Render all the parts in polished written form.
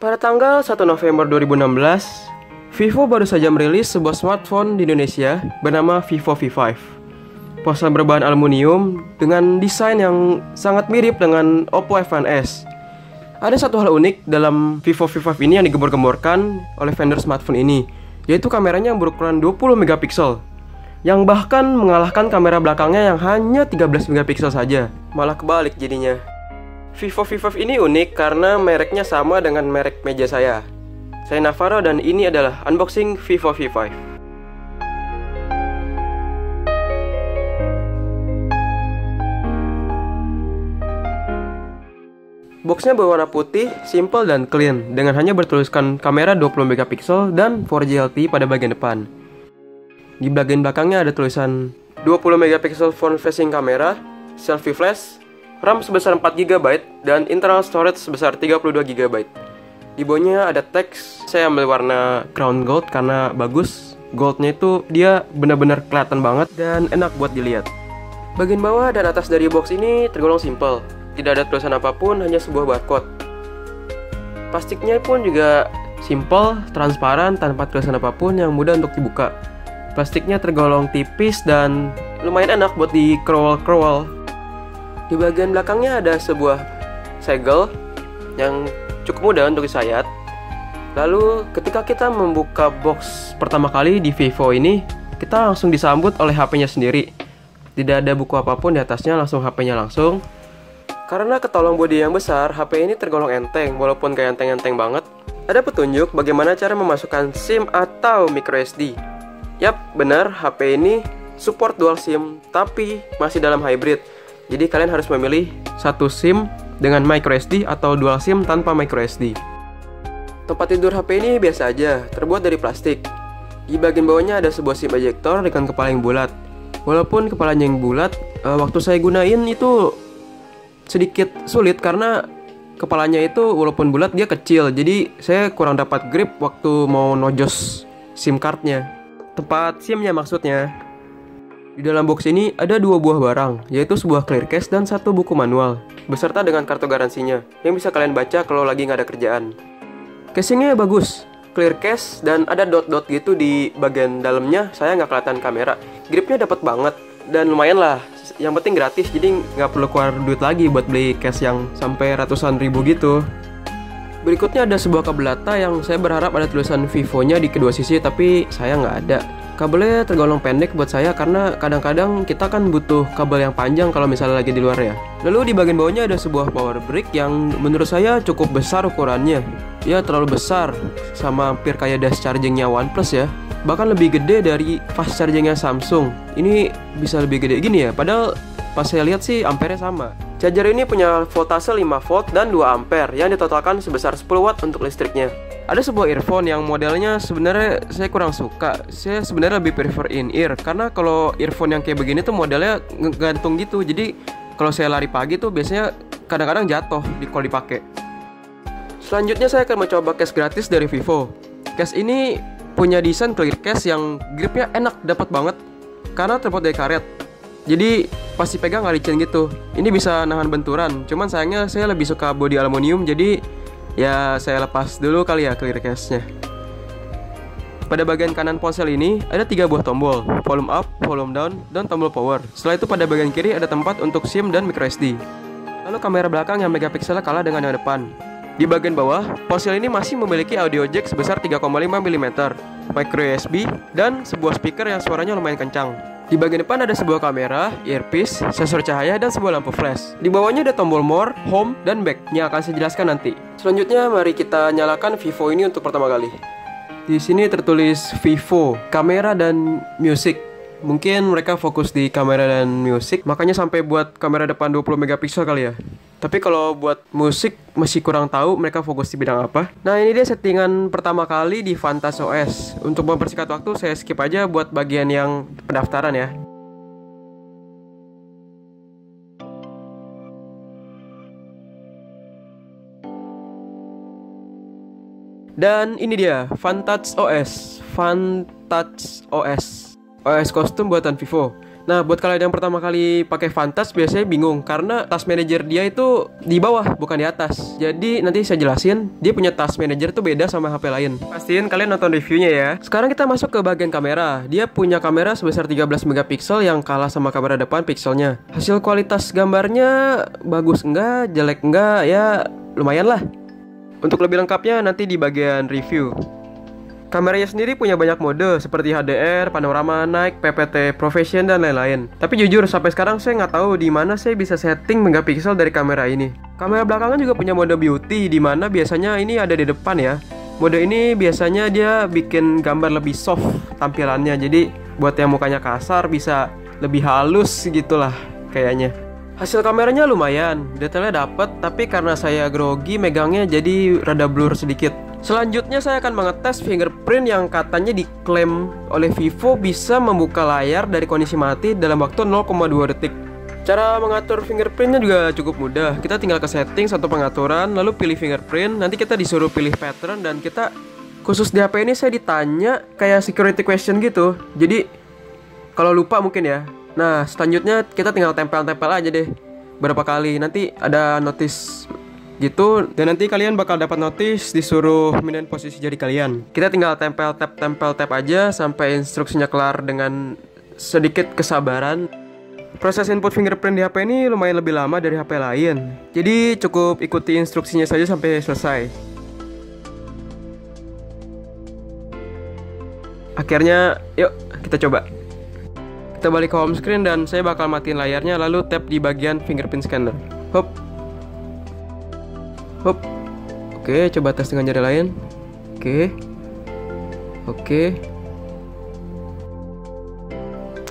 Pada tanggal 1 November 2016, Vivo baru saja merilis sebuah smartphone di Indonesia bernama Vivo V5. Ponsel berbahan aluminium dengan desain yang sangat mirip dengan Oppo F1s. Ada satu hal unik dalam Vivo V5 ini yang digembor-gemborkan oleh vendor smartphone ini, yaitu kameranya yang berukuran 20 megapiksel, yang bahkan mengalahkan kamera belakangnya yang hanya 13 megapiksel saja. Malah kebalik jadinya. Vivo V5 ini unik karena mereknya sama dengan merek meja saya. Saya Navarro dan ini adalah unboxing Vivo V5. Boxnya berwarna putih, simple dan clean dengan hanya bertuliskan kamera 20 megapiksel dan 4G LTE pada bagian depan. Di bagian belakangnya ada tulisan 20 megapiksel front facing kamera, selfie flash, RAM sebesar 4GB dan internal storage sebesar 32GB. Di bawahnya ada teks. Saya ambil warna crown gold karena bagus. Goldnya itu dia benar-benar kelihatan banget dan enak buat dilihat. Bagian bawah dan atas dari box ini tergolong simple. Tidak ada tulisan apapun, hanya sebuah barcode. Plastiknya pun juga simple, transparan, tanpa tulisan apapun yang mudah untuk dibuka. Plastiknya tergolong tipis dan lumayan enak buat di kerowal-kerowal. Di bagian belakangnya ada sebuah segel yang cukup mudah untuk disayat. Lalu ketika kita membuka box pertama kali di Vivo ini, kita langsung disambut oleh HP-nya sendiri. Tidak ada buku apapun di atasnya, langsung HP-nya langsung. Karena ketolong bodi yang besar, HP ini tergolong enteng, walaupun gak enteng-enteng banget. Ada petunjuk bagaimana cara memasukkan SIM atau microSD. Yap, benar, HP ini support dual SIM, tapi masih dalam hybrid. Jadi kalian harus memilih satu SIM dengan microSD atau dual SIM tanpa microSD. Tempat tidur HP ini biasa aja, terbuat dari plastik. Di bagian bawahnya ada sebuah SIM ejector dengan kepala yang bulat. Walaupun kepalanya yang bulat, waktu saya gunain itu sedikit sulit karena kepalanya itu walaupun bulat dia kecil. Jadi saya kurang dapat grip waktu mau nojos SIM cardnya. Tempat SIM-nya maksudnya. Di dalam box ini ada dua buah barang, yaitu sebuah clear case dan satu buku manual, beserta dengan kartu garansinya, yang bisa kalian baca kalau lagi nggak ada kerjaan. Casingnya bagus, clear case, dan ada dot-dot gitu di bagian dalamnya, saya nggak kelihatan kamera. Gripnya dapat banget, dan lumayan lah, yang penting gratis, jadi nggak perlu keluar duit lagi buat beli case yang sampai ratusan ribu gitu. Berikutnya ada sebuah kabel data yang saya berharap ada tulisan Vivo-nya di kedua sisi, tapi saya nggak ada. Kabelnya tergolong pendek buat saya karena kadang-kadang kita kan butuh kabel yang panjang kalau misalnya lagi di luar ya. Lalu di bagian bawahnya ada sebuah power brick yang menurut saya cukup besar ukurannya. Ya terlalu besar, sama hampir kayak dash chargingnya OnePlus ya. Bahkan lebih gede dari fast chargingnya Samsung. Ini bisa lebih gede gini ya, padahal pas saya lihat sih ampere sama. Charger ini punya voltase 5 volt dan 2 ampere yang ditotalkan sebesar 10 watt untuk listriknya. Ada sebuah earphone yang modelnya sebenarnya saya kurang suka. Saya sebenarnya lebih prefer in-ear karena kalau earphone yang kayak begini tuh modelnya ngegantung gitu. Jadi kalau saya lari pagi tuh biasanya kadang-kadang jatuh kalau dipakai. Selanjutnya saya akan mencoba case gratis dari Vivo. Case ini punya desain clear case yang gripnya enak, dapat banget karena terbuat dari karet. Jadi pasti pegang nggak licin gitu. Ini bisa nahan benturan. Cuman sayangnya saya lebih suka bodi aluminium, jadi ya saya lepas dulu kali ya clear case-nya. Pada bagian kanan ponsel ini ada 3 buah tombol, volume up, volume down, dan tombol power. Setelah itu pada bagian kiri ada tempat untuk SIM dan microSD. Lalu kamera belakang yang megapikselnya kalah dengan yang depan. Di bagian bawah, ponsel ini masih memiliki audio jack sebesar 3,5 mm, micro USB, dan sebuah speaker yang suaranya lumayan kencang. Di bagian depan ada sebuah kamera, earpiece, sensor cahaya, dan sebuah lampu flash. Di bawahnya ada tombol more, home, dan back yang akan saya jelaskan nanti. Selanjutnya mari kita nyalakan Vivo ini untuk pertama kali. Di sini tertulis Vivo, kamera dan music. Mungkin mereka fokus di kamera dan music, makanya sampai buat kamera depan 20 megapiksel kali ya. Tapi kalau buat musik masih kurang tahu mereka fokus di bidang apa. Nah ini dia settingan pertama kali di Vantage OS. Untuk mempersingkat waktu saya skip aja buat bagian yang pendaftaran ya. Dan ini dia Vantage OS. OS kostum buatan Vivo. Nah, buat kalian yang pertama kali pakai Vantage biasanya bingung karena task manager dia itu di bawah, bukan di atas. Jadi nanti saya jelasin, dia punya task manager tuh beda sama HP lain. Pastiin kalian nonton reviewnya ya. Sekarang kita masuk ke bagian kamera. Dia punya kamera sebesar 13 megapiksel yang kalah sama kamera depan pikselnya. Hasil kualitas gambarnya bagus enggak, jelek enggak, ya lumayan lah. Untuk lebih lengkapnya nanti di bagian review. Kameranya sendiri punya banyak mode seperti HDR, panorama, night, PPT, profession, dan lain-lain. Tapi jujur sampai sekarang saya nggak tahu di mana saya bisa setting megapiksel dari kamera ini. Kamera belakangan juga punya mode beauty di mana biasanya ini ada di depan ya. Mode ini biasanya dia bikin gambar lebih soft tampilannya. Jadi buat yang mukanya kasar bisa lebih halus gitulah kayaknya. Hasil kameranya lumayan, detailnya dapet, tapi karena saya grogi megangnya jadi rada blur sedikit. Selanjutnya saya akan mengetes fingerprint yang katanya diklaim oleh Vivo bisa membuka layar dari kondisi mati dalam waktu 0,2 detik. Cara mengatur fingerprintnya juga cukup mudah. Kita tinggal ke settings atau pengaturan, lalu pilih fingerprint, nanti kita disuruh pilih pattern dan kita khusus di HP ini saya ditanya kayak security question gitu. Jadi kalau lupa mungkin ya. Nah selanjutnya kita tinggal tempel-tempel aja deh berapa kali, nanti ada notice gitu, dan nanti kalian bakal dapat notice disuruh pindahin posisi jari kalian. Kita tinggal tempel tap aja sampai instruksinya kelar dengan sedikit kesabaran. Proses input fingerprint di HP ini lumayan lebih lama dari HP lain, jadi cukup ikuti instruksinya saja sampai selesai. Akhirnya yuk kita coba. Kita balik ke home screen dan saya bakal matiin layarnya lalu tap di bagian fingerprint scanner. Hop. Hop. Oke, coba tes dengan jari lain.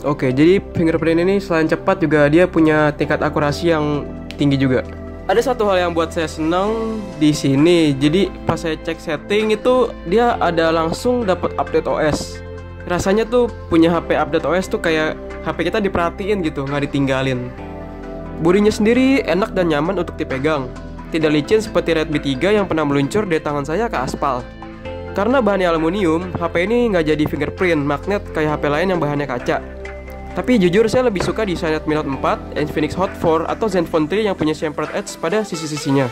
Oke, jadi fingerprint ini selain cepat juga dia punya tingkat akurasi yang tinggi juga. Ada satu hal yang buat saya senang di sini. Jadi pas saya cek setting itu dia ada langsung dapat update OS. Rasanya tuh punya HP update OS tuh kayak HP kita diperhatiin gitu, nggak ditinggalin. Bodinya sendiri enak dan nyaman untuk dipegang. Tidak licin seperti Redmi 3 yang pernah meluncur dari tangan saya ke aspal. Karena bahannya aluminium, HP ini nggak jadi fingerprint magnet kayak HP lain yang bahannya kaca. Tapi jujur saya lebih suka desain Redmi Note 4, Infinix Hot 4, atau Zenfone 3 yang punya chamfered edge pada sisi-sisinya.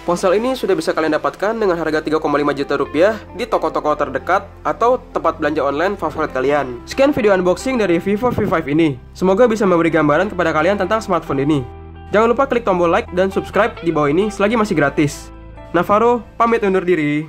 Ponsel ini sudah bisa kalian dapatkan dengan harga 3,5 juta rupiah di toko-toko terdekat atau tempat belanja online favorit kalian. Sekian video unboxing dari Vivo V5 ini. Semoga bisa memberi gambaran kepada kalian tentang smartphone ini. Jangan lupa klik tombol like dan subscribe di bawah ini selagi masih gratis. Navarro pamit undur diri.